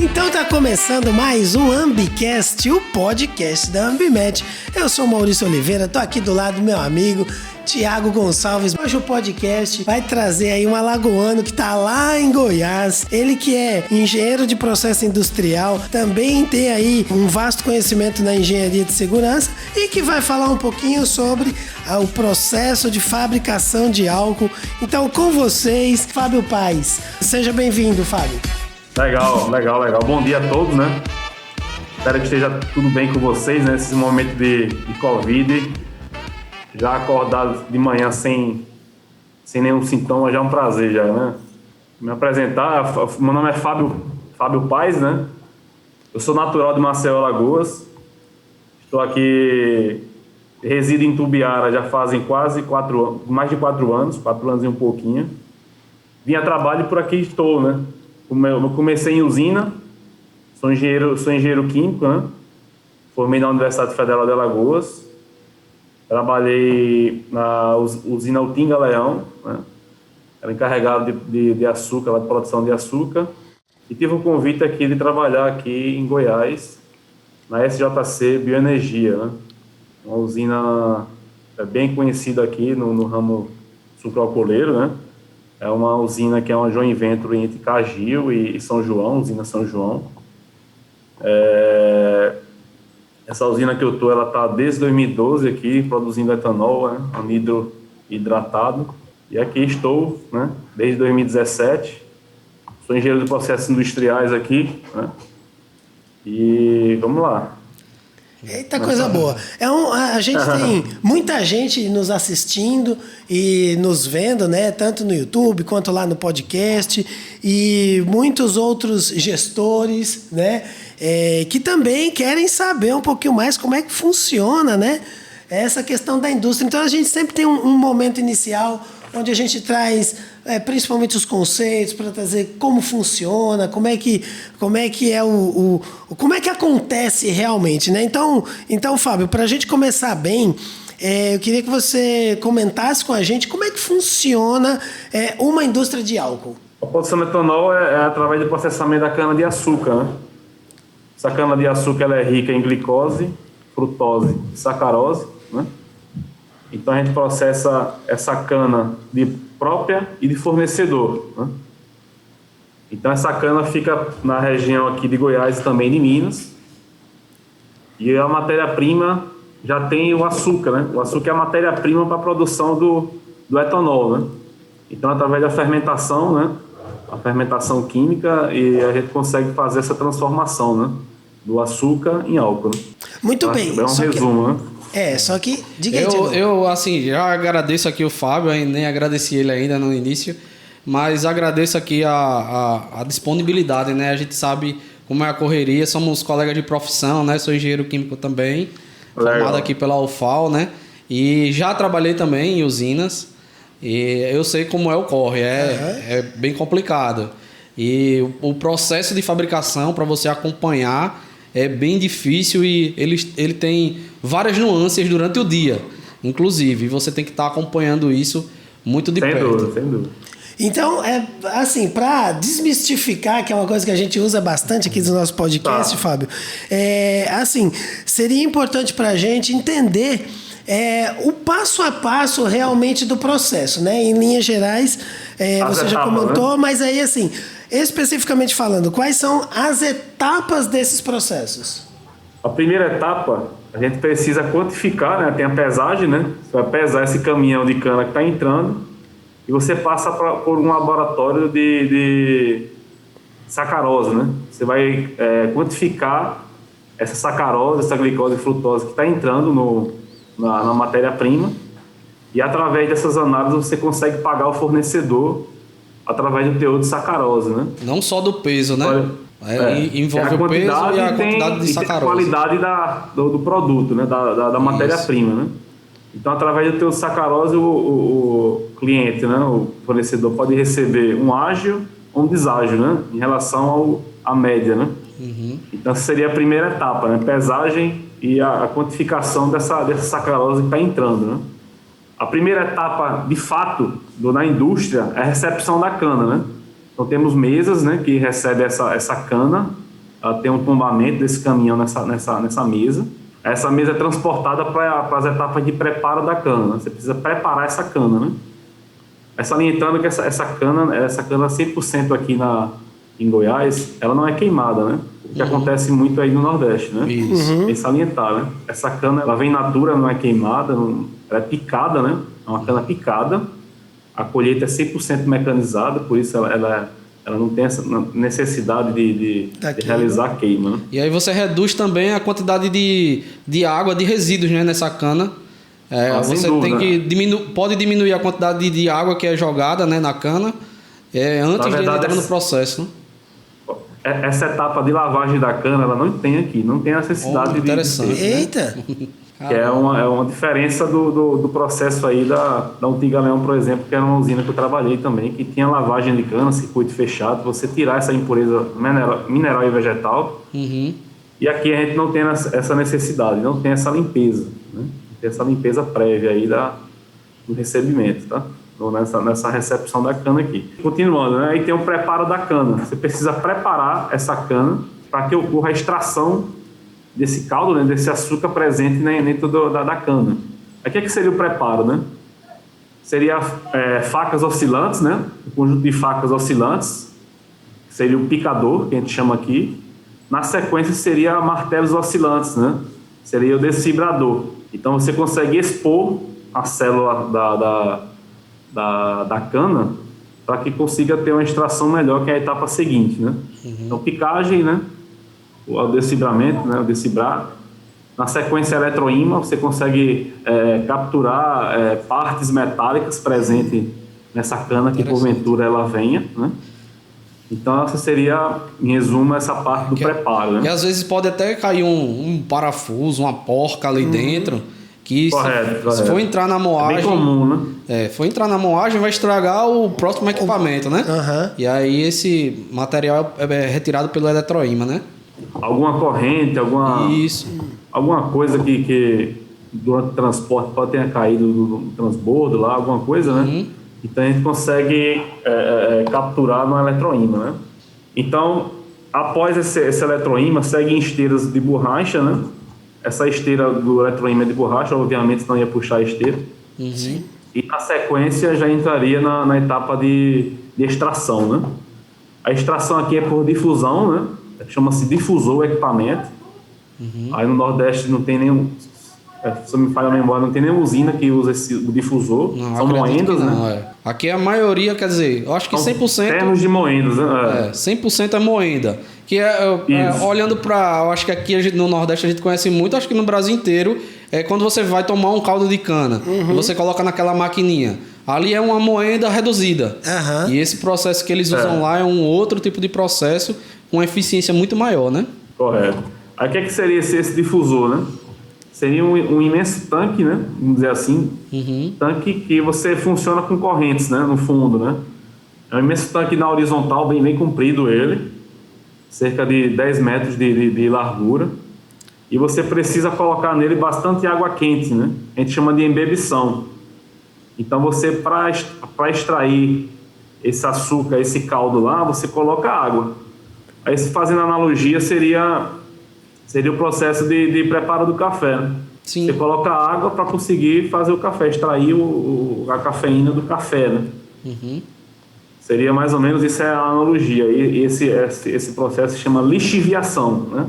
Então tá começando mais um Ambicast, o podcast da Ambimed. Eu sou Maurício Oliveira, tô aqui do lado do meu amigo Tiago Gonçalves. Hoje o podcast vai trazer aí um alagoano que tá lá em Goiás. Ele que é engenheiro de processo industrial, também tem aí um vasto conhecimento na engenharia de segurança e que vai falar um pouquinho sobre o processo de fabricação de álcool. Então com vocês, Fábio Paes. Seja bem-vindo, Fábio. Legal. Bom dia a todos, né? Espero que esteja tudo bem com vocês, né? Nesse momento de Covid. Já acordado de manhã sem nenhum sintoma, já é um prazer, já, né? Me apresentar, meu nome é Fábio Paes, né? Eu sou natural de Maceió, Alagoas. Estou aqui, resido em Tubiara já fazem mais de 4 anos, 4 anos e um pouquinho. Vim a trabalho e por aqui estou, né? Eu comecei em usina, sou engenheiro químico, né? Formei na Universidade Federal de Alagoas. Trabalhei na usina Utinga Leão, né? Era encarregado de açúcar, de produção de açúcar. E tive o convite aqui de trabalhar aqui em Goiás, na SJC Bioenergia, né? Uma usina bem conhecida aqui no ramo sucroalcooleiro, né? É uma usina que é uma joint venture entre Cagil e São João, usina São João. Essa usina que eu estou, ela está desde 2012 aqui, produzindo etanol, né? Anidro hidratado. E aqui estou, né? Desde 2017. Sou engenheiro de processos industriais aqui, né? E vamos lá. Eita, coisa boa. A gente tem muita gente nos assistindo e nos vendo, né? Tanto no YouTube quanto lá no podcast. E muitos outros gestores, né? Que também querem saber um pouquinho mais como é que funciona, né? Essa questão da indústria. Então, a gente sempre tem um momento inicial onde a gente traz principalmente os conceitos para trazer como funciona, como é que acontece realmente, né? Então, Fábio, para a gente começar bem, eu queria que você comentasse com a gente como é que funciona uma indústria de álcool. A produção de etanol é através do processamento da cana-de-açúcar, né? Essa cana-de-açúcar ela é rica em glicose, frutose e sacarose, né? Então a gente processa essa cana de própria e de fornecedor, né? Então essa cana fica na região aqui de Goiás e também de Minas. E a matéria-prima já tem o açúcar, né? O açúcar é a matéria-prima para a produção do etanol, né? Então através da fermentação, né? A fermentação química, e a gente consegue fazer essa transformação, né? Do açúcar em álcool, né? Muito bem. É um resumo, né? Só que... Diga aí, eu, assim, já agradeço aqui o Fábio, nem agradeci ele ainda no início, mas agradeço aqui a disponibilidade, né? A gente sabe como é a correria, somos colegas de profissão, né? Sou engenheiro químico também, formado aqui pela UFAL, né? E já trabalhei também em usinas, e eu sei como é o corre, é bem complicado. E o processo de fabricação, para você acompanhar, é bem difícil e ele tem várias nuances durante o dia, inclusive. Você tem que estar acompanhando isso muito de perto. Sem dúvida. Então, assim, para desmistificar, que é uma coisa que a gente usa bastante aqui no nosso podcast, Fábio, assim, seria importante para a gente entender o passo a passo realmente do processo, né? Em linhas gerais, você já comentou, né? Mas aí, assim, especificamente falando, quais são as etapas desses processos? A primeira etapa, a gente precisa quantificar, né? Tem a pesagem, né? Você vai pesar esse caminhão de cana que está entrando e você passa por um laboratório de sacarose, né? Você vai quantificar essa sacarose, essa glicose e frutose que está entrando na matéria-prima, e através dessas análises você consegue pagar o fornecedor através do teor de sacarose, né? Não só do peso, né? Envolve o peso e a quantidade de sacarose. A qualidade do produto, né? Da matéria-prima, né? Então, através do teor de sacarose, o cliente, né? O fornecedor pode receber um ágio ou um deságio, né? Em relação à média, né? Uhum. Então, essa seria a primeira etapa, né? Pesagem e a quantificação dessa sacarose que está entrando, né? A primeira etapa, de fato, na indústria é a recepção da cana, né? Então, temos mesas, né, que recebem essa cana ela tem um tombamento desse caminhão nessa mesa. Essa mesa é transportada para as etapas de preparo da cana. Você precisa preparar essa cana, né? Salientando que essa cana 100% aqui em Goiás, ela não é queimada, né? O que acontece muito aí no Nordeste, né? Isso. Tem que salientar, né? Essa cana, ela vem natura, não é queimada, ela é picada, né? É uma cana picada. A colheita é 100% mecanizada, por isso ela não tem essa necessidade de realizar a queima, né? E aí você reduz também a quantidade de água, de resíduos, né, nessa cana. Você tem que pode diminuir a quantidade de água que é jogada, né, na cana, antes de entrar no processo, né? Essa etapa de lavagem da cana, ela não tem aqui, não tem a necessidade interessante, de... Eita! Que é uma diferença do processo aí da Antiga Leão, por exemplo, que era uma usina que eu trabalhei também, que tinha lavagem de cana, circuito fechado, você tirar essa impureza mineral e vegetal. Uhum. E aqui a gente não tem essa necessidade, não tem essa limpeza, né? Não tem essa limpeza prévia aí do recebimento, tá? Nessa recepção da cana aqui. Continuando, né? Aí tem o preparo da cana. Você precisa preparar essa cana para que ocorra a extração desse caldo, né? Desse açúcar presente dentro da cana. Aqui é que seria o preparo, né? Seria facas oscilantes, né? Um conjunto de facas oscilantes, seria o picador, que a gente chama aqui. Na sequência seria martelos oscilantes, né? Seria o desfibrador. Então você consegue expor a célula da cana para que consiga ter uma extração melhor, que é a etapa seguinte, né? Então picagem, né? O desfibramento, né? O desfibrar. Na sequência eletroímã, você consegue capturar partes metálicas presentes nessa cana que porventura ela venha, né? Então essa seria, em resumo, essa parte do preparo, né? E às vezes pode até cair um parafuso, uma porca ali dentro, que se for entrar na moagem... É bem comum, né? For entrar na moagem, vai estragar o próximo equipamento, né? E aí esse material é retirado pelo eletroímã, né? Alguma corrente, alguma coisa que durante o transporte pode ter caído do transbordo lá, alguma coisa, né? Então a gente consegue capturar no eletroímã, né? Então, após esse eletroímã, seguem esteiras de borracha, né? Essa esteira do eletroímã de borracha, obviamente, não ia puxar a esteira. Sim. E na sequência já entraria na etapa de extração, né? A extração aqui é por difusão, né? Chama-se difusor o equipamento. Aí no Nordeste não tem nenhum... se eu me falha a memória, não tem nenhuma usina que usa o difusor. Não, são moendas, não, né? Aqui a maioria, quer dizer, eu acho que 100%... termos de moendas, né? 100% é moenda. Que olhando para... Eu acho que aqui no Nordeste a gente conhece muito, acho que no Brasil inteiro, quando você vai tomar um caldo de cana, e você coloca naquela maquininha. Ali é uma moenda reduzida. E esse processo que eles usam lá é um outro tipo de processo com eficiência muito maior, né? Correto. Aí o que seria esse difusor, né? Seria um imenso tanque, né? Vamos dizer assim. Tanque que você funciona com correntes, né? No fundo, né? É um imenso tanque na horizontal, bem comprido ele. Cerca de 10 metros de largura. E você precisa colocar nele bastante água quente, né? A gente chama de embebição. Então você, para extrair esse açúcar, esse caldo lá, você coloca água. Aí, se fazendo analogia, seria o processo de preparo do café, né? Sim. Você coloca água para conseguir fazer o café, extrair a cafeína do café, né? Seria mais ou menos isso, é a analogia. E esse processo se chama lixiviação, né?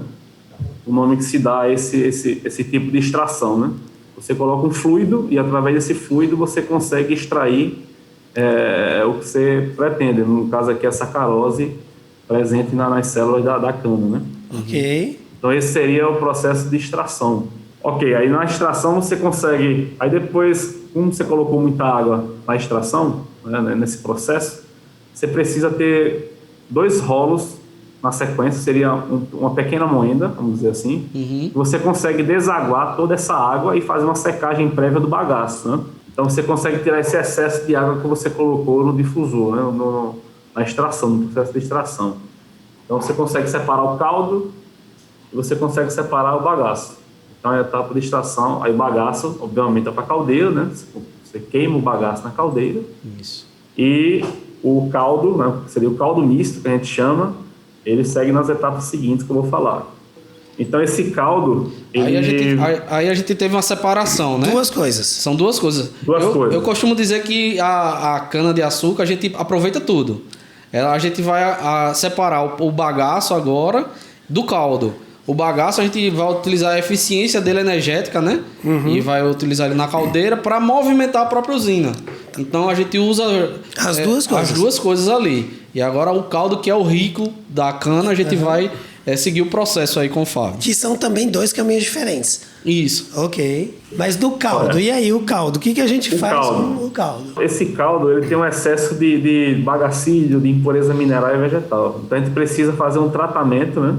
O nome que se dá a esse tipo de extração, né? Você coloca um fluido e através desse fluido você consegue extrair o que você pretende. No caso aqui, a sacarose presente nas células da cana, né? Ok. Então esse seria o processo de extração. Ok, aí na extração você consegue... Aí depois, como você colocou muita água na extração, né, nesse processo, você precisa ter 2 rolos na sequência, seria uma pequena moenda, vamos dizer assim, e você consegue desaguar toda essa água e fazer uma secagem prévia do bagaço, né? Então você consegue tirar esse excesso de água que você colocou no difusor, né, na extração, no processo de extração. Então você consegue separar o caldo e você consegue separar o bagaço. Então a etapa de extração, aí o bagaço, obviamente, é para a caldeira, né? Você queima o bagaço na caldeira. Isso. E o caldo, né, seria o caldo misto, que a gente chama, ele segue nas etapas seguintes que eu vou falar. Então esse caldo... Aí a gente teve uma separação, né? Duas coisas. São duas coisas. Eu costumo dizer que a cana-de-açúcar a gente aproveita tudo. A gente vai separar o bagaço agora do caldo. O bagaço a gente vai utilizar a eficiência dele energética, né? E vai utilizar ele na caldeira para movimentar a própria usina. Então a gente usa as duas coisas ali. E agora o caldo, que é o rico da cana, a gente vai seguir o processo aí com o Fábio. Que são também dois caminhos diferentes. Isso. Ok. Mas do caldo, e aí o caldo? O que a gente faz com o caldo? Esse caldo ele tem um excesso de bagacílio, de impureza mineral e vegetal. Então a gente precisa fazer um tratamento, né,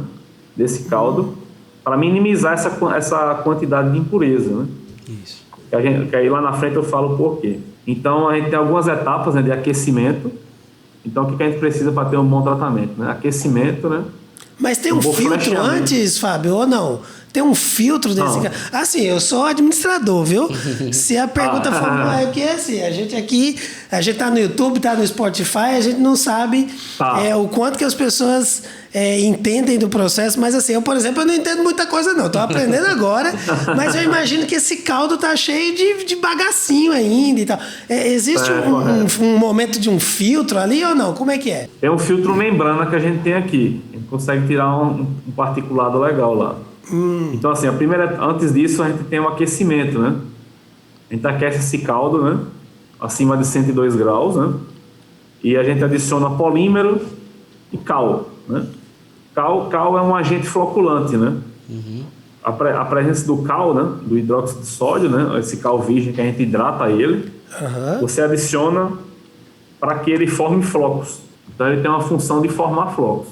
desse caldo para minimizar essa quantidade de impureza, né? Isso. Que aí lá na frente eu falo o porquê. Então a gente tem algumas etapas, né, de aquecimento. Então o que a gente precisa para ter um bom tratamento, né? Aquecimento, né? Mas tem um filtro antes, Fábio, ou não? Tem um filtro desse cara. Assim, eu sou administrador, viu? Se a pergunta for é que assim, a gente tá no YouTube, tá no Spotify, a gente não sabe o quanto que as pessoas entendem do processo, mas assim, eu, por exemplo, eu não entendo muita coisa não, tô aprendendo agora, mas eu imagino que esse caldo tá cheio de bagacinho ainda e tal. Existe um momento de um filtro ali ou não? Como é que é? É um filtro membrana que a gente tem aqui. A gente consegue tirar um particulado legal lá. Então, assim, antes disso, a gente tem um aquecimento, né? A gente aquece esse caldo, né? Acima de 102 graus, né? E a gente adiciona polímero e cal, né? Cal é um agente floculante, né? A presença do cal, né? Do hidróxido de sódio, né? Esse cal virgem que a gente hidrata ele, você adiciona para que ele forme flocos. Então, ele tem uma função de formar flocos.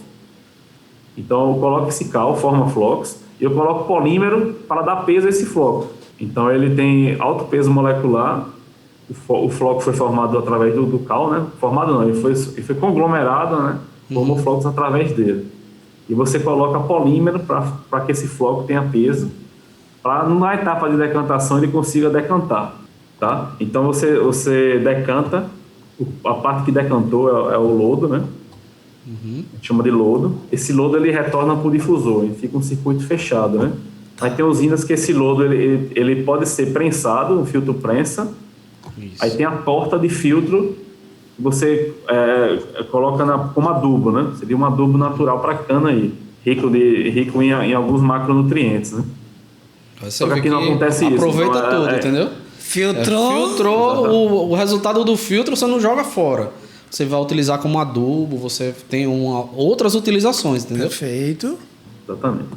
Então, eu coloco esse cal, forma flocos, e eu coloco polímero para dar peso a esse floco. Então, ele tem alto peso molecular. O floco foi formado através do cal, né? Formado não, ele foi conglomerado, né? Formou flocos através dele. E você coloca polímero para que esse floco tenha peso, para na etapa de decantação ele consiga decantar, tá? Então, você decanta, a parte que decantou é o lodo, né? A gente chama de lodo. Esse lodo ele retorna para o difusor, ele fica um circuito fechado, né? Aí tem usinas que esse lodo ele pode ser prensado, um filtro prensa. Isso. Aí tem a porta de filtro que você coloca como adubo, né? Seria um adubo natural para cana aí, rico em alguns macronutrientes, né? Só que aqui não acontece isso. Aproveita tudo, entendeu? Filtrou, o resultado do filtro você não joga fora. Você vai utilizar como adubo, você tem outras utilizações, entendeu? Perfeito. Exatamente.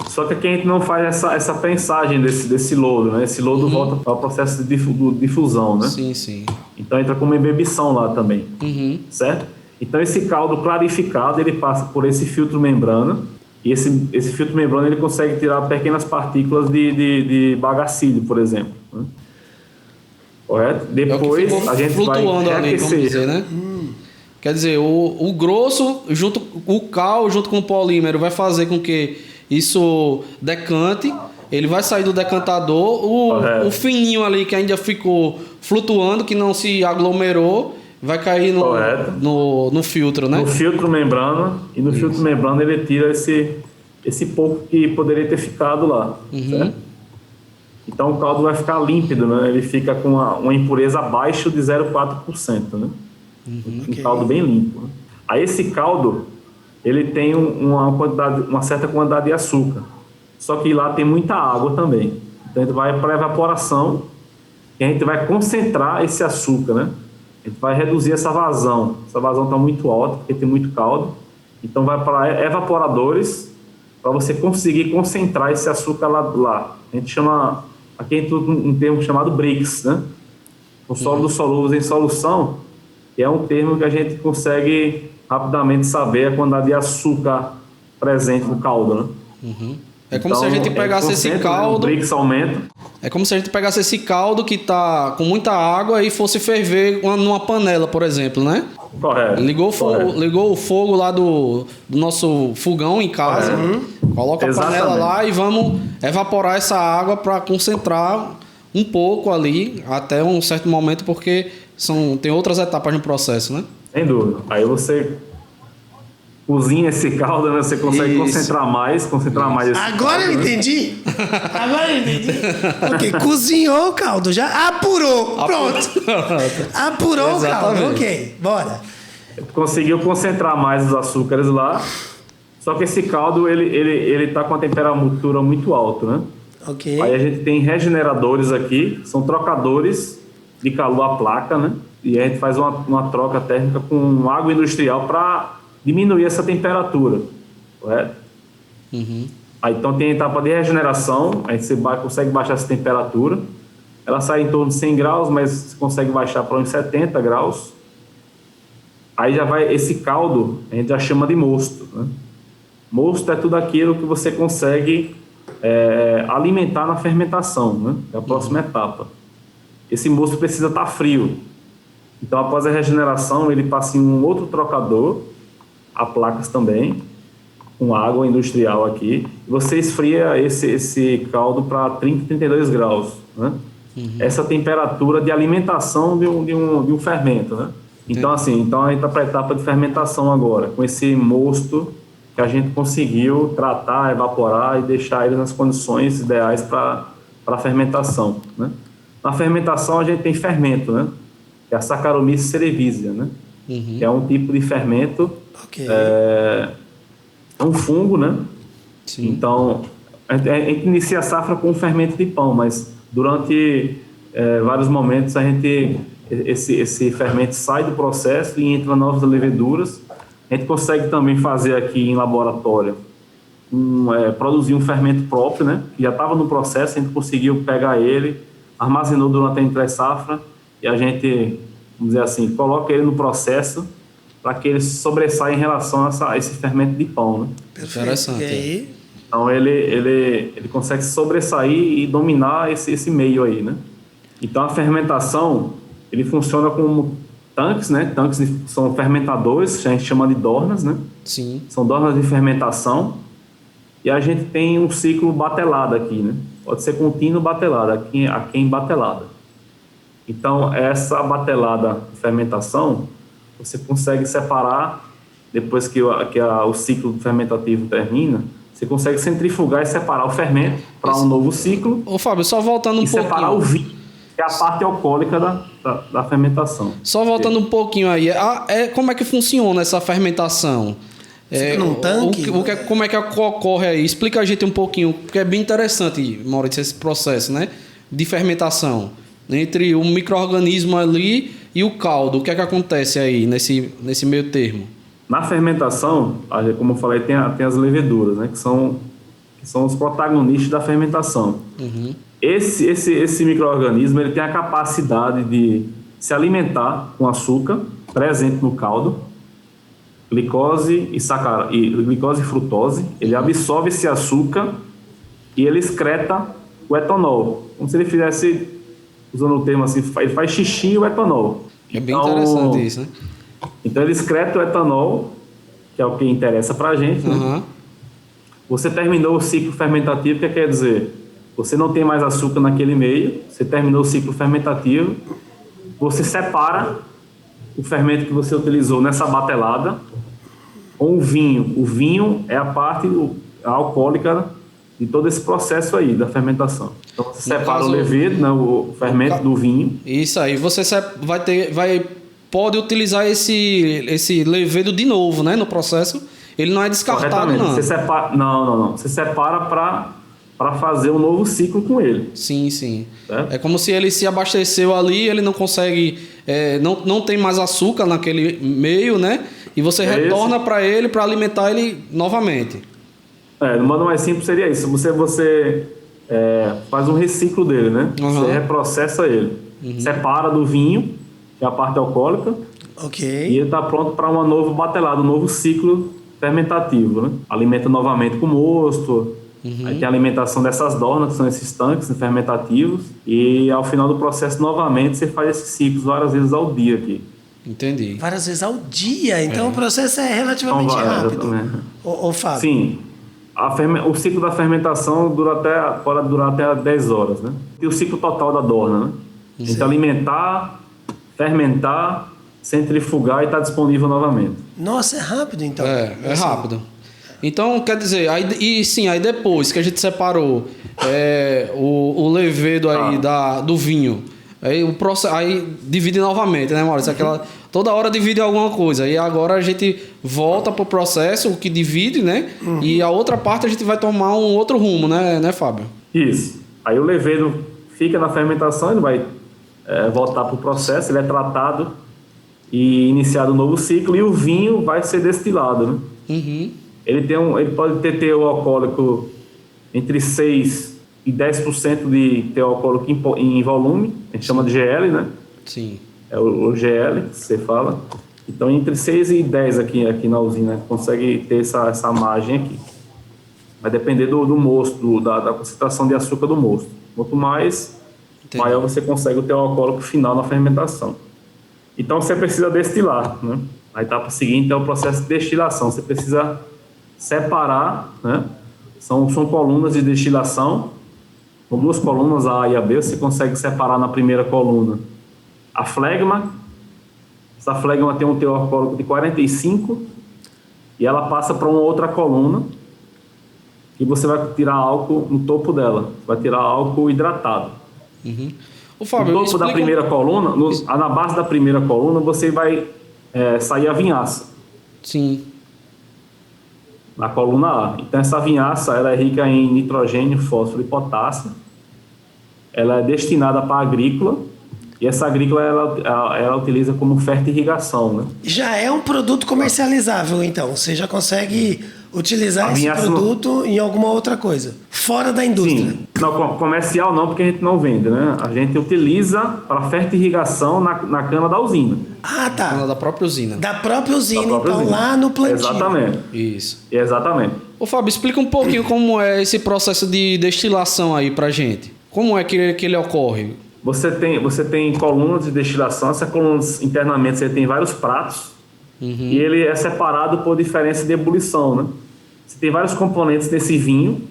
Só que aqui a gente não faz essa prensagem desse lodo, né? Esse lodo volta para o processo de difusão, né? Sim, sim. Então entra como ebulição lá também, certo? Então esse caldo clarificado, ele passa por esse filtro membrana, e esse filtro membrana ele consegue tirar pequenas partículas de bagacílio, por exemplo, né? Correto? Depois a gente vai reaquecer. Ali, dizer, né? Quer dizer, o grosso, o cal junto com o polímero vai fazer com que isso decante, ele vai sair do decantador, o fininho ali que ainda ficou flutuando, que não se aglomerou, vai cair no filtro, né? No filtro membrana, e no filtro membrana ele tira esse pouco que poderia ter ficado lá, certo? Então o caldo vai ficar límpido, né? Ele fica com uma impureza abaixo de 0,4%, né? Um caldo bem limpo, né? Aí esse caldo, ele tem uma certa quantidade de açúcar. Só que lá tem muita água também. Então a gente vai para evaporação e a gente vai concentrar esse açúcar, né? A gente vai reduzir essa vazão. Essa vazão está muito alta porque tem muito caldo. Então vai para evaporadores para você conseguir concentrar esse açúcar lá. A gente chama, aqui tem um termo chamado Brix, né? O sólido solúvel em solução, que é um termo que a gente consegue rapidamente saber a quantidade de açúcar presente no caldo, né? É como se a gente pegasse esse caldo. O Brix aumenta. É como se a gente pegasse esse caldo que está com muita água e fosse ferver numa panela, por exemplo, né? Correto. Ligou o fogo lá do nosso fogão em casa, coloca a panela lá e vamos evaporar essa água para concentrar um pouco ali até um certo momento, porque tem outras etapas no processo, né? Sem dúvida. Aí você cozinha esse caldo, né? Você consegue Isso. concentrar mais esse Agora caldo, eu né? entendi. Agora eu entendi. Ok, cozinhou o caldo, já apurou. Pronto. Apurou o caldo. Exatamente. Ok, bora. Conseguiu concentrar mais os açúcares lá. Só que esse caldo, ele tá com a temperatura muito alta, né? Ok. Aí a gente tem regeneradores aqui, são trocadores de calor à placa, né? E a gente faz uma troca térmica com água industrial para diminuir essa temperatura, correto? Aí então tem a etapa de regeneração, aí você consegue baixar essa temperatura. Ela sai em torno de 100 graus, mas você consegue baixar para uns 70 graus. Aí já vai esse caldo, a gente já chama de mosto, né? Mosto é tudo aquilo que você consegue alimentar na fermentação, né? É a próxima etapa. Esse mosto precisa estar frio. Então, após a regeneração, ele passa em um outro trocador, a placas também, com água industrial aqui. E você esfria esse caldo para 30, 32 graus, né? Essa temperatura de alimentação de um fermento, né? Então, então a gente está para a etapa de fermentação agora, com esse mosto que a gente conseguiu tratar, evaporar e deixar ele nas condições ideais para a fermentação, né? Na fermentação a gente tem fermento, né? Que é a Saccharomyces cerevisiae, né? Que é um tipo de fermento, Ok. é um fungo, né? Sim. Então, a gente inicia a safra com um fermento de pão, mas durante vários momentos esse fermento sai do processo e entra novas leveduras. A gente consegue também fazer aqui em laboratório, produzir um fermento próprio, né? Que já estava no processo, a gente conseguiu pegar ele, armazenou durante a entre-safra e a gente, vamos dizer assim, coloca ele no processo para que ele sobressaia em relação a esse fermento de pão, né? Perfeito. Interessante. E aí? Então ele consegue sobressair e dominar esse meio aí, né? Então a fermentação, ele funciona como tanques, né? Tanques são fermentadores, a gente chama de dornas, né? Sim. São dornas de fermentação. E a gente tem um ciclo batelado aqui, né? Pode ser contínuo batelado, aqui em batelada. Então, essa batelada de fermentação, você consegue separar, depois que o ciclo fermentativo termina, você consegue centrifugar e separar o fermento para um novo ciclo Ô, Fábio, só voltando um e separar o pouquinho. vinho, que é a parte alcoólica da fermentação. Só voltando um pouquinho aí. Como é que funciona essa fermentação? Fica num tanque? Como é que ocorre aí? Explica a gente um pouquinho, porque é bem interessante, Maurício, esse processo, né? De fermentação. Entre o micro-organismo ali e o caldo. O que é que acontece aí nesse meio termo? Na fermentação, como eu falei, tem as leveduras, né? Que são os protagonistas da fermentação. Esse micro-organismo, ele tem a capacidade de se alimentar com açúcar presente no caldo, glicose e frutose. Ele absorve esse açúcar e ele excreta o etanol, como se ele fizesse, usando o termo assim, ele faz xixi o etanol. É bem interessante isso, né? Então ele excreta o etanol, que é o que interessa pra gente, né? Você terminou o ciclo fermentativo, o que quer dizer? Você não tem mais açúcar naquele meio, você terminou o ciclo fermentativo, você separa o fermento que você utilizou nessa batelada com o vinho. O vinho é a parte alcoólica de todo esse processo aí da fermentação. Então você separa o levedo, né, o fermento do vinho. Isso aí, você pode utilizar esse levedo de novo, né, no processo. Ele não é descartado, não. Você separa, não. Você separa para fazer um novo ciclo com ele. Sim, sim. Certo? É como se ele se abasteceu ali, ele não consegue, não tem mais açúcar naquele meio, né? E você retorna para ele para alimentar ele novamente. No modo mais simples seria isso. Você faz um reciclo dele, né? Você reprocessa ele. Separa do vinho, que é a parte alcoólica. Ok. E ele está pronto para uma nova batelada, um novo ciclo fermentativo, né? Alimenta novamente com mosto. Aí tem a alimentação dessas dornas, que são esses tanques fermentativos. E ao final do processo, novamente, você faz esses ciclos várias vezes ao dia aqui. Entendi. Várias vezes ao dia. Então o processo é relativamente rápido. Ô, Fábio. Sim. O ciclo da fermentação pode durar até 10 horas, né? E o ciclo total da dorna, né? Então alimentar, fermentar, centrifugar e está disponível novamente. Nossa, é rápido então. É rápido. Então, quer dizer, aí depois que a gente separou o levedo aí do vinho, aí divide novamente, né, Maurício? Toda hora divide alguma coisa. E agora a gente volta pro processo, o que divide, né? E a outra parte a gente vai tomar um outro rumo, né, Fábio? Isso. Aí o levedo fica na fermentação, ele vai voltar pro processo, ele é tratado e iniciado um novo ciclo, e o vinho vai ser destilado, né? Uhum. Ele pode ter teor alcoólico entre 6% e 10% de teor alcoólico em volume, a gente chama de GL, né? Sim. É o GL, que você fala. Então, entre 6 e 10 aqui na usina, consegue ter essa margem aqui. Vai depender do mosto, da concentração de açúcar do mosto. Quanto mais, maior você consegue o teor alcoólico final na fermentação. Então, você precisa destilar, né? A etapa seguinte é o processo de destilação. Você precisa separar, né? São colunas de destilação. Com 2 colunas, a A e a B, você consegue separar na primeira coluna a flegma. Essa flegma tem um teor alcoólico de 45 e ela passa para uma outra coluna e você vai tirar álcool no topo dela. Vai tirar álcool hidratado. Uhum. Fábio, no topo da primeira coluna, na base da primeira coluna, você vai sair a vinhaça. Sim. Na coluna A. Então, essa vinhaça ela é rica em nitrogênio, fósforo e potássio. Ela é destinada para a agrícola. E essa agrícola ela utiliza como fertirrigação, né? Já é um produto comercializável, então. Você já consegue utilizar esse produto em alguma outra coisa, fora da indústria. Sim. Não, comercial não, porque a gente não vende, né? A gente utiliza para fertirrigação na cana da usina. Ah, tá. Cana da própria usina. Da própria usina, própria então, usina. lá no plantio. Exatamente. Isso. Exatamente. Fábio, explica um pouquinho como é esse processo de destilação aí pra gente. Como é que ele ocorre? Você tem colunas de destilação. Essas colunas, internamente, você tem vários pratos. E ele é separado por diferença de ebulição, né? Você tem vários componentes desse vinho.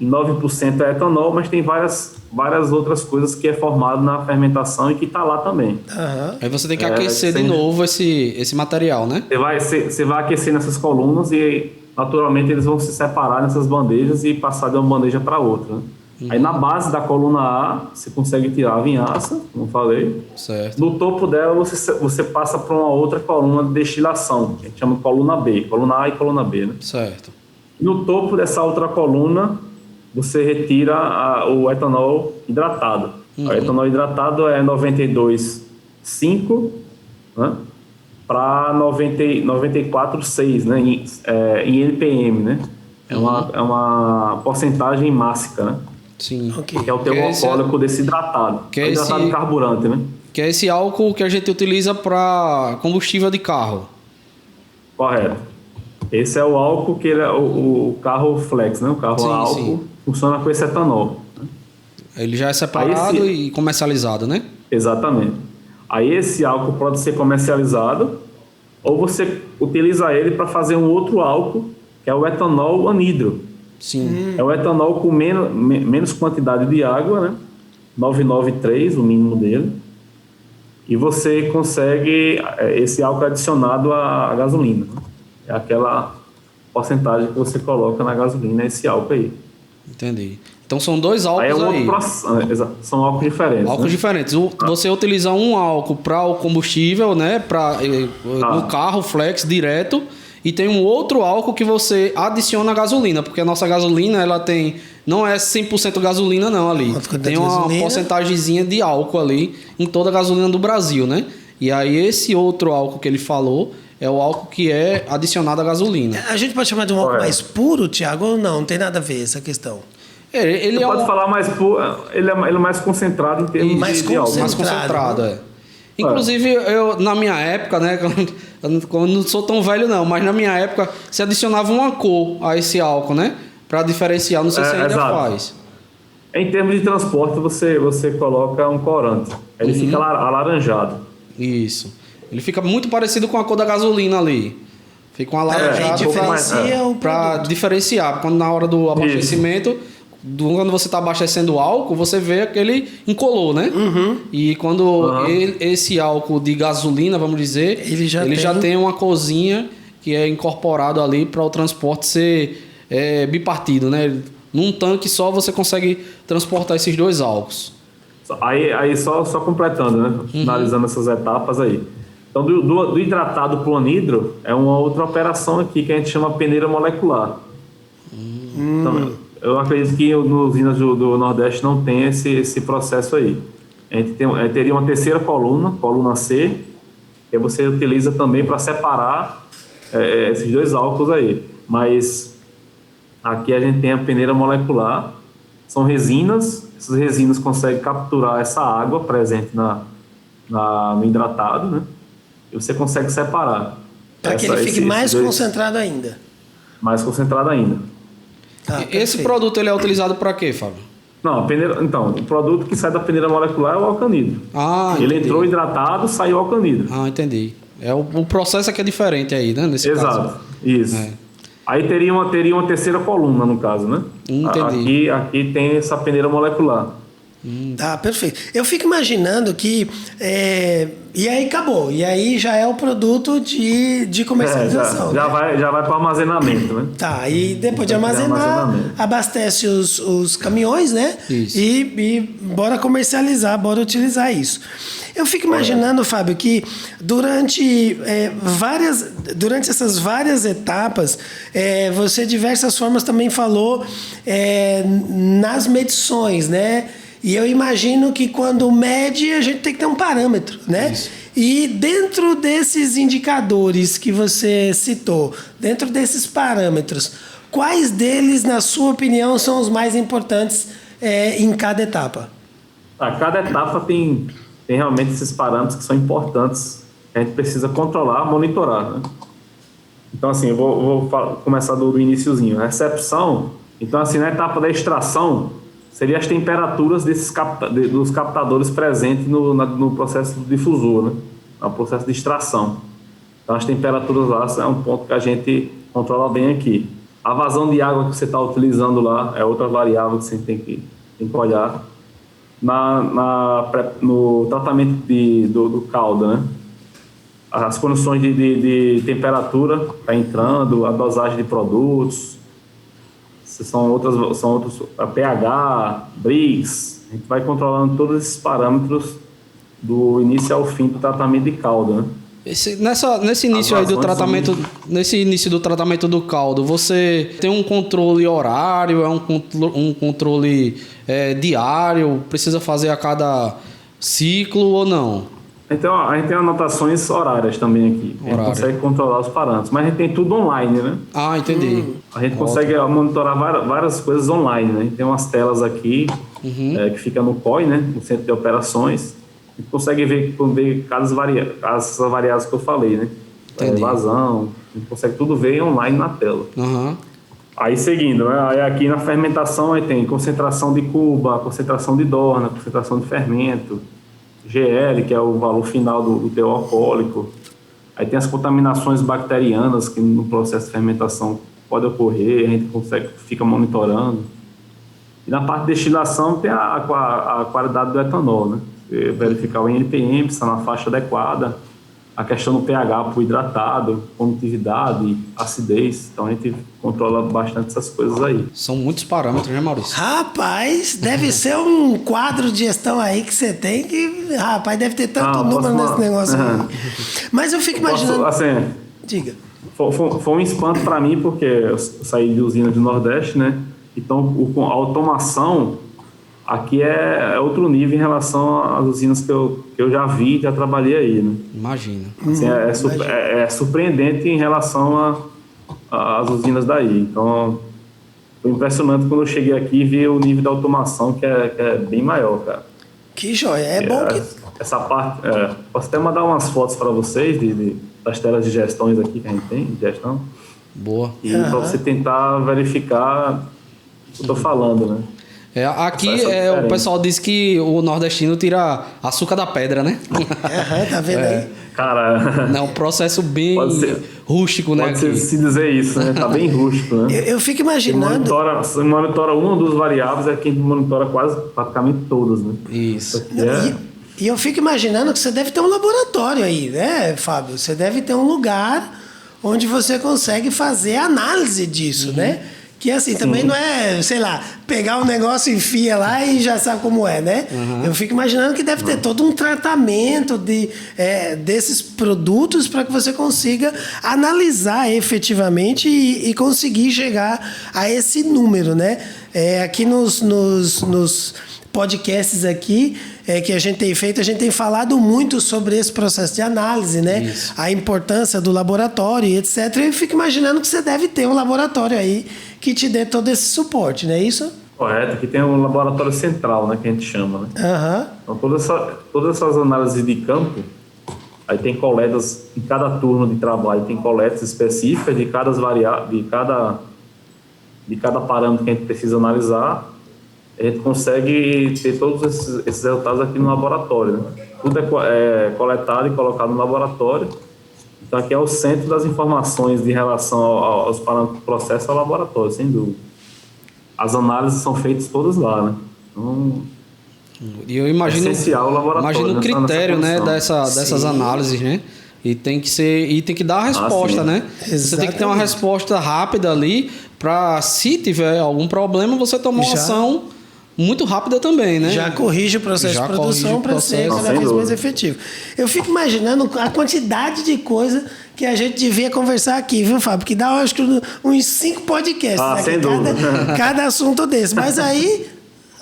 9% é etanol, mas tem várias outras coisas que é formado na fermentação e que está lá também. Uhum. Aí você tem que aquecer de novo esse material, né? Você vai aquecer nessas colunas e, naturalmente, eles vão se separar nessas bandejas e passar de uma bandeja para outra, né? Aí na base da coluna A, você consegue tirar a vinhaça, como eu falei. Certo. No topo dela, você passa para uma outra coluna de destilação, que a gente chama de coluna B. Coluna A e coluna B, né? Certo. No topo dessa outra coluna, você retira o etanol hidratado. O etanol hidratado é 92,5, né? Para 94,6, né? Em LPM, né? É uma porcentagem mássica, né? Sim. Ok. Que é o teor alcoólico desidratado. Que é hidratado de carburante, né? Que é esse álcool que a gente utiliza para combustível de carro. Correto. Esse é o álcool que ele é o carro flex, né? O carro a álcool sim. funciona com esse etanol. Ele já é separado e comercializado, né? Exatamente. Aí esse álcool pode ser comercializado ou você utiliza ele para fazer um outro álcool, que é o etanol anidro. Sim. É o etanol com menos quantidade de água, né? 993, o mínimo dele. E você consegue esse álcool adicionado à gasolina, né? É aquela porcentagem que você coloca na gasolina, esse álcool aí. Entendi. Então são dois álcools aí. São álcools diferentes. Álcools diferentes. Você utiliza um álcool para o combustível, né? No carro flex direto. E tem um outro álcool que você adiciona à gasolina, porque a nossa gasolina, ela não é 100% gasolina não ali. Tem uma porcentagemzinha de álcool ali em toda a gasolina do Brasil, né? E aí esse outro álcool que ele falou é o álcool que é adicionado à gasolina. A gente pode chamar de um álcool mais puro, Thiago, ou não? Não tem nada a ver essa questão. Ele pode falar mais puro, ele é mais concentrado em termos de álcool. Mais concentrado, né? Inclusive, eu, na minha época, né? Eu não sou tão velho, não, mas na minha época se adicionava uma cor a esse álcool, né? Para diferenciar, não sei se ainda faz. Em termos de transporte, você coloca um corante. Ele fica alaranjado. Isso. Ele fica muito parecido com a cor da gasolina ali. Fica um alaranjado para diferenciar. Quando na hora do abastecimento, quando você está abastecendo álcool, você vê aquele incolor, né? E quando esse álcool de gasolina, vamos dizer, ele já tem uma corzinha que é incorporado ali para o transporte ser bipartido, né? Num tanque só você consegue transportar esses 2 álcools. Aí só completando, né? Finalizando essas etapas aí. Então, do hidratado para o anidro é uma outra operação aqui que a gente chama peneira molecular. Então, eu acredito que nos usinas do Nordeste não tem esse processo aí. A gente teria uma terceira coluna C, que você utiliza também para separar esses 2 álcools aí. Mas aqui a gente tem a peneira molecular, são resinas, essas resinas conseguem capturar essa água presente no hidratado, né? E você consegue separar. Para que ele fique mais concentrado ainda. Mais concentrado ainda. Esse produto ele é utilizado para quê, Fábio? Não, o produto que sai da peneira molecular é o alcanidro. Ele entrou hidratado, saiu alcanidro. Entendi. O processo aqui é diferente aí, né? Nesse caso. Exato, isso. Aí teria uma terceira coluna, no caso, né? Entendi. Aqui tem essa peneira molecular. Tá, perfeito. Eu fico imaginando que... e aí acabou. E aí já é o produto de comercialização. Já vai para o armazenamento, né? Tá, e depois de armazenar, abastece os caminhões, né? Isso. E bora comercializar, bora utilizar isso. Eu fico imaginando, Fábio, que durante essas várias etapas, você de diversas formas também falou nas medições, né? E eu imagino que quando mede, a gente tem que ter um parâmetro, né? Isso. E dentro desses indicadores que você citou, dentro desses parâmetros, quais deles, na sua opinião, são os mais importantes em cada etapa? Cada etapa tem realmente esses parâmetros que são importantes, que a gente precisa controlar, monitorar, né? Então, assim, eu vou começar do iniciozinho. A recepção, então, assim, na etapa da extração, seria as temperaturas dos captadores presentes no processo difusor, né? No processo de extração. Então, as temperaturas lá é um ponto que a gente controla bem aqui. A vazão de água que você está utilizando lá é outra variável que você tem que olhar. No tratamento do caldo, né? As condições de temperatura está entrando, a dosagem de produtos, são outros a pH, Brix. A gente vai controlando todos esses parâmetros do início ao fim do tratamento de caldo, né? Nesse início aí do tratamento, nesse início do tratamento do caldo, você tem um controle horário, um controle diário, precisa fazer a cada ciclo ou não? Então, a gente tem anotações horárias também aqui. A gente consegue controlar os parâmetros, mas a gente tem tudo online, né? Entendi. A gente consegue monitorar várias coisas online, né? Tem umas telas aqui que fica no COI, né? No Centro de Operações. A gente consegue ver cada variáveis que eu falei, né? Vazão, a gente consegue tudo ver online na tela. Aí seguindo, né? Aí aqui na fermentação aí tem concentração de cuba, concentração de dorna, concentração de fermento, GL, que é o valor final do teor alcoólico. Aí tem as contaminações bacterianas que no processo de fermentação pode ocorrer, a gente fica monitorando. E na parte de destilação tem a qualidade do etanol, né? Verificar o NPM, se está na faixa adequada, a questão do pH para o hidratado, condutividade, acidez. Então a gente controla bastante essas coisas aí. São muitos parâmetros, né, Maurício? Rapaz, deve ser um quadro de gestão aí que você tem que... Rapaz, deve ter tanto número nesse negócio aí. Mas eu fico imaginando... Assim, diga. Foi um espanto para mim, porque eu saí de usina do Nordeste, né? Então a automação aqui é outro nível em relação às usinas que eu já vi, já trabalhei aí, né? Imagina. Assim, é surpreendente em relação às usinas daí. Então, foi impressionante quando eu cheguei aqui e vi o nível de automação que é bem maior, cara. Que joia. É bom que... Essa parte... posso até mandar umas fotos para vocês das telas de gestões aqui que a gente tem, de gestão. Boa. E para você tentar verificar o que eu tô falando, né? Aqui o pessoal diz que o nordestino tira açúcar da pedra, né? Tá vendo aí? Cara, Não, um processo bem rústico, né? pode se dizer isso, né? Tá bem rústico, né? Eu fico Quem imaginando. monitora uma ou duas variáveis é quem monitora praticamente todas, né? Isso. Aqui é... E eu fico imaginando que você deve ter um laboratório aí, né, Fábio? Você deve ter um lugar onde você consegue fazer análise disso, né? Que assim, também não é, sei lá, pegar um negócio, enfia lá e já sabe como é, né? Eu fico imaginando que deve ter todo um tratamento desses produtos para que você consiga analisar efetivamente e conseguir chegar a esse número, né? Aqui nos podcasts aqui que a gente tem feito, a gente tem falado muito sobre esse processo de análise, né? Isso. A importância do laboratório e etc. Eu fico imaginando que você deve ter um laboratório aí que te dê todo esse suporte, não é isso? Correto, aqui tem um laboratório central, né, que a gente chama, né? Aham. Então, todas essas análises de campo, aí tem coletas, em cada turno de trabalho, tem coletas específicas de cada parâmetro que a gente precisa analisar. A gente consegue ter todos esses resultados aqui no laboratório, né? Tudo é coletado e colocado no laboratório. Então, aqui é o centro das informações de relação aos parâmetros do processo ao laboratório, sem dúvida. As análises são feitas todas lá, né? Então, E eu imagino, essencial o laboratório, imagino o critério, né, condição. dessas Sim. análises, né? E tem que dar a resposta, sim. né? Você tem que ter uma Exatamente. resposta rápida ali para, se tiver algum problema, você tomar uma Já. ação muito rápida também, né? Já corrige o processo Já de produção corrige o para ser processo. cada Sem vez mais dúvida. efetivo. Eu fico imaginando a quantidade de coisa que a gente devia conversar aqui, viu, Fábio? Que dá, eu acho que uns 5 podcasts. Ah, né? sem dúvida. Cada assunto desse. Mas aí,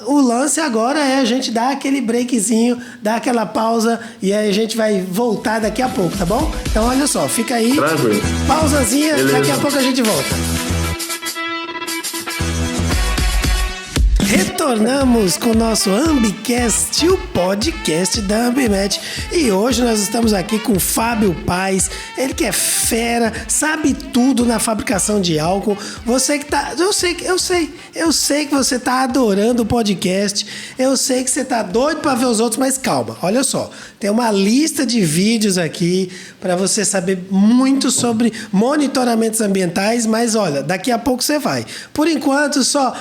o lance agora é a gente dar aquele breakzinho, dar aquela pausa e aí a gente vai voltar daqui a pouco, tá bom? Então, olha só, fica aí. Tranquilo. Pausazinha, Beleza. daqui a pouco a gente volta. Retornamos com o nosso Ambicast, o podcast da Ambimet. E hoje nós estamos aqui com o Fábio Paes, ele que é fera, sabe tudo na fabricação de álcool. Você que tá... Eu sei que você tá adorando o podcast, eu sei que você tá doido para ver os outros, mas calma, olha só. Tem uma lista de vídeos aqui para você saber muito sobre monitoramentos ambientais, mas olha, daqui a pouco você vai. Por enquanto, só...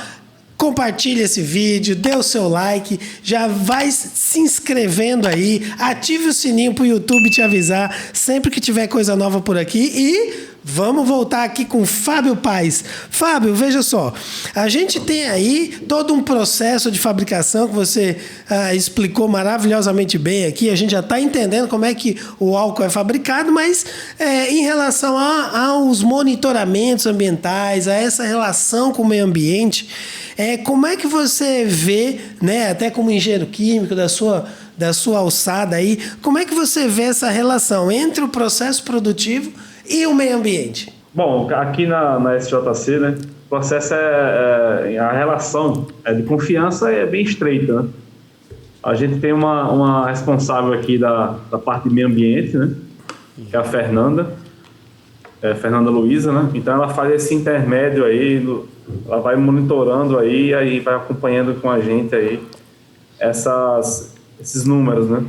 compartilhe esse vídeo, dê o seu like, já vai se inscrevendo aí, ative o sininho pro YouTube te avisar sempre que tiver coisa nova por aqui e vamos voltar aqui com o Fábio Paes. Fábio, veja só, a gente tem aí todo um processo de fabricação que você explicou maravilhosamente bem aqui, a gente já está entendendo como é que o álcool é fabricado, mas em relação aos monitoramentos ambientais, a essa relação com o meio ambiente, como é que você vê, né, até como engenheiro químico da sua alçada aí, como é que você vê essa relação entre o processo produtivo e o meio ambiente? Bom, aqui na SJC, né, o processo a relação de confiança é bem estreita, né? A gente tem uma responsável aqui da parte de meio ambiente, né, que é a Fernanda Luiza, né? Então ela faz esse intermédio aí, ela vai monitorando aí vai acompanhando com a gente aí esses números, né?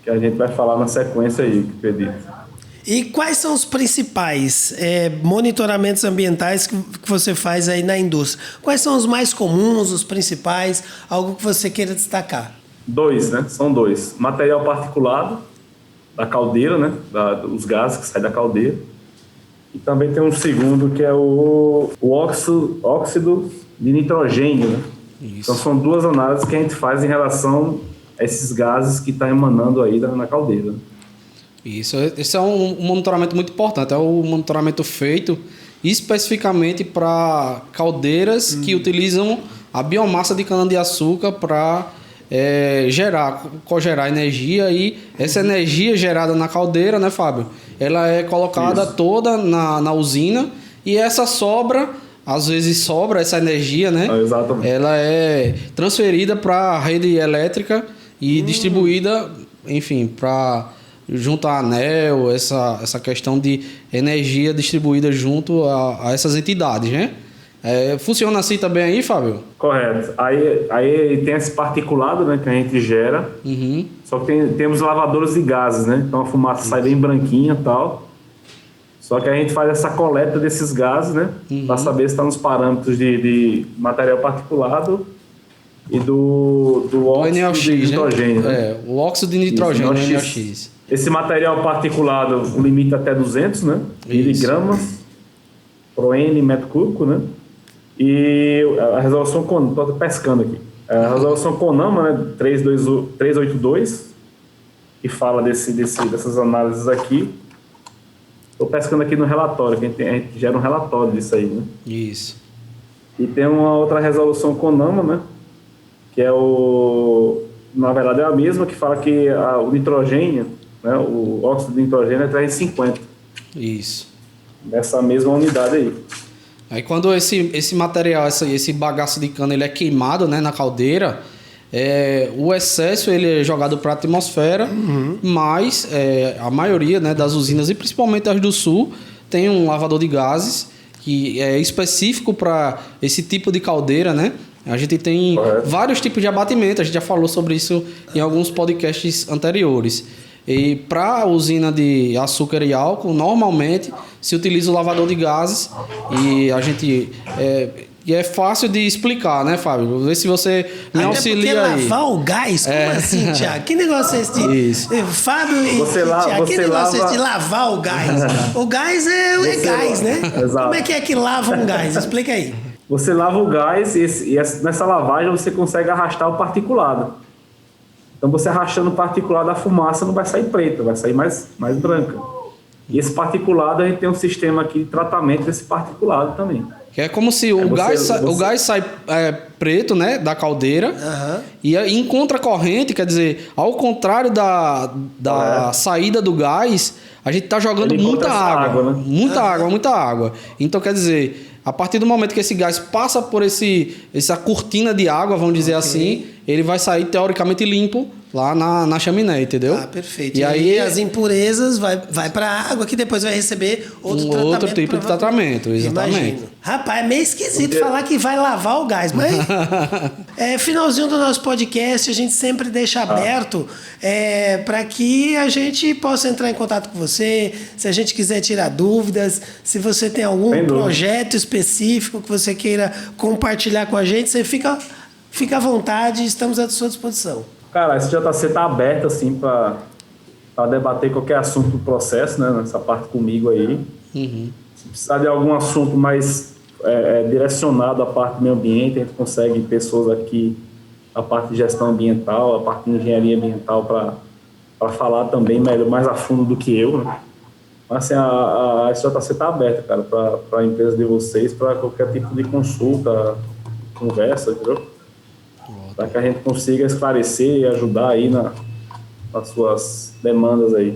Que a gente vai falar na sequência aí, que acredito. E quais são os principais monitoramentos ambientais que você faz aí na indústria? Quais são os mais comuns, os principais, algo que você queira destacar? Né? São dois. Material particulado da caldeira, né? Os gases que saem da caldeira. E também tem um segundo que é o óxido de nitrogênio, né? Isso. Então são duas análises que a gente faz em relação a esses gases que estão emanando aí na caldeira. Isso, esse é um monitoramento muito importante, é o monitoramento feito especificamente para caldeiras que utilizam a biomassa de cana-de-açúcar para cogerar energia, e essa energia gerada na caldeira, né, Fábio? Ela é colocada toda na usina, e essa às vezes sobra essa energia, né? Exatamente. Ela é transferida para a rede elétrica e distribuída, enfim, junto à ANEEL, essa questão de energia distribuída junto a essas entidades, né? Funciona assim também aí, Fábio? Correto. Aí tem esse particulado, né, que a gente gera. Só que temos lavadores de gases, né? Então a fumaça sai bem branquinha e tal. Só que a gente faz essa coleta desses gases, né? Para saber se está nos parâmetros de material particulado e do óxido NOx, de nitrogênio. Né? O óxido de nitrogênio, isso, NOx. Esse material particulado, o limite até 200, né? Miligramas por N metro cúbico, né? E a resolução CONAMA, estou pescando aqui. A resolução CONAMA, né? 382, que fala dessas análises aqui. Estou pescando aqui no relatório, que a gente gera um relatório disso aí, né? Isso. E tem uma outra resolução CONAMA, né? Que na verdade é a mesma, que fala que o nitrogênio, né? O óxido de nitrogênio é 350. Isso. Nessa mesma unidade aí. Aí quando esse material, esse bagaço de cana, ele é queimado, né, na caldeira, o excesso ele é jogado para a atmosfera, mas a maioria, né, das usinas, e principalmente as do sul, tem um lavador de gases que é específico para esse tipo de caldeira, né? A gente tem vários tipos de abatimento, a gente já falou sobre isso em alguns podcasts anteriores. E para a usina de açúcar e álcool, normalmente se utiliza o lavador de gases e a gente... E é fácil de explicar, né, Fábio? Vou ver se você me auxilia aí. Porque lavar o gás? Como assim, Thiago? Que negócio é esse de... Isso. Fábio e Thiago, que negócio é esse de lavar o gás? O gás é gás, né? Exato. Como é que lava um gás? Explica aí. Você lava o gás e nessa lavagem você consegue arrastar o particulado. Então você arrastando o particulado, a fumaça não vai sair preta, vai sair mais branca. E esse particulado, a gente tem um sistema aqui de tratamento desse particulado também. Que é como se o gás sai preto, né, da caldeira, e em contracorrente, quer dizer, ao contrário da saída do gás, a gente está jogando muita água, né? Muita água. Então, quer dizer, a partir do momento que esse gás passa por essa cortina de água, vamos dizer assim, ele vai sair teoricamente limpo lá na chaminé, entendeu? Ah, perfeito. E aí as impurezas vai para a água, que depois vai receber outro tipo de tratamento, exatamente. Imagino. Rapaz, é meio esquisito falar que vai lavar o gás, mas finalzinho do nosso podcast, a gente sempre deixa aberto para que a gente possa entrar em contato com você, se a gente quiser tirar dúvidas, se você tem algum projeto específico que você queira compartilhar com a gente, você fica à vontade, estamos à sua disposição. Cara, esse JC está aberto assim para debater qualquer assunto do processo, né? Nessa parte comigo aí. Se precisar de algum assunto mais direcionado à parte do meio ambiente, a gente consegue pessoas aqui, a parte de gestão ambiental, a parte de engenharia ambiental, para falar também mais a fundo do que eu, né? Mas assim, a SJC está aberta, cara, para a empresa de vocês, para qualquer tipo de consulta, conversa, entendeu? Para que a gente consiga esclarecer e ajudar aí nas suas demandas aí.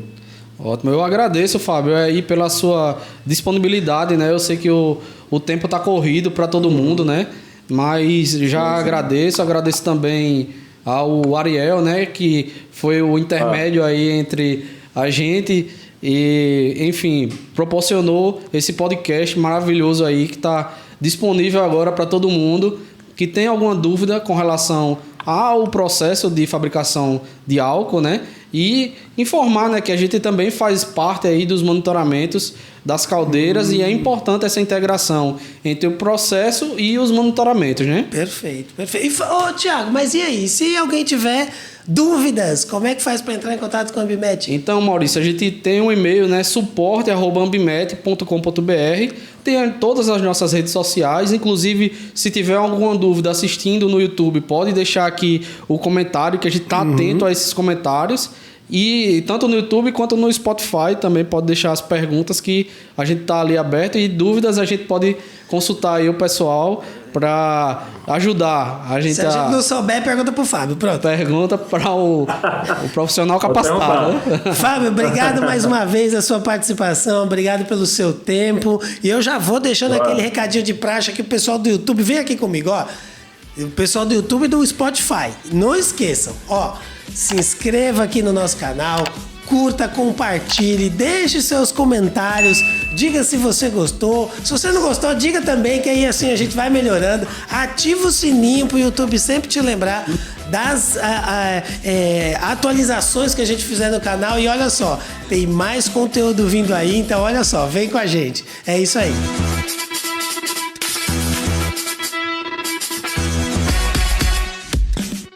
Ótimo, eu agradeço, Fábio, aí pela sua disponibilidade, né? Eu sei que o tempo está corrido para todo mundo, né? Mas já agradeço também ao Ariel, né? Que foi o intermédio aí entre a gente e, enfim, proporcionou esse podcast maravilhoso aí que está disponível agora para todo mundo que tem alguma dúvida com relação ao processo de fabricação de álcool, né? E informar, né, que a gente também faz parte aí dos monitoramentos das caldeiras e é importante essa integração entre o processo e os monitoramentos, né? Perfeito. Ô, Thiago, mas e aí? Se alguém tiver dúvidas, como é que faz para entrar em contato com a Ambimet? Então, Maurício, a gente tem um e-mail, né? suporte@ambimet.com.br. Tem todas as nossas redes sociais, inclusive se tiver alguma dúvida assistindo no YouTube, pode deixar aqui o comentário, que a gente está atento a esses comentários. E tanto no YouTube quanto no Spotify também pode deixar as perguntas, que a gente está ali aberto, e dúvidas a gente pode consultar aí o pessoal para ajudar a gente. Se a gente não souber, pergunta pro Fábio. Pronto. Pergunta para o profissional capacitado. Fábio, obrigado mais uma vez a sua participação, obrigado pelo seu tempo. E eu já vou deixando aquele recadinho de praxe que o pessoal do YouTube vem aqui comigo, ó. O pessoal do YouTube e do Spotify. Não esqueçam, ó. Se inscreva aqui no nosso canal, curta, compartilhe, deixe seus comentários, diga se você gostou. Se você não gostou, diga também, que aí assim a gente vai melhorando. Ativa o sininho pro YouTube sempre te lembrar das atualizações que a gente fizer no canal. E olha só, tem mais conteúdo vindo aí, então olha só, vem com a gente. É isso aí.